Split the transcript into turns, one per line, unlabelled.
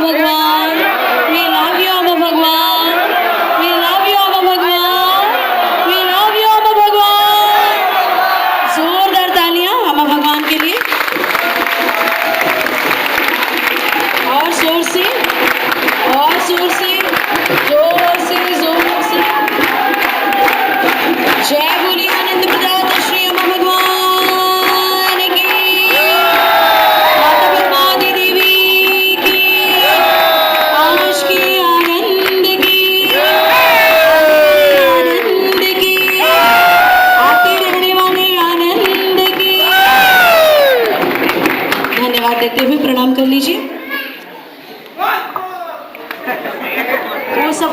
भगवान, we love you अम्मा भगवान, we love you अम्मा भगवान, we love you अम्मा भगवान। जोरदार तालियां अम्मा भगवान के लिए, और जोर से, और जोर से, जोर से, जोर से। जय बोलिए आनंद प्रदाता श्री अम्मा भगवान की, माता ब्रह्मादि देवी की, आज के आनंद की, आनंद की, आते रहने वाले आनंद की। धन्यवाद देते हुए प्रणाम कर लीजिए। वो सब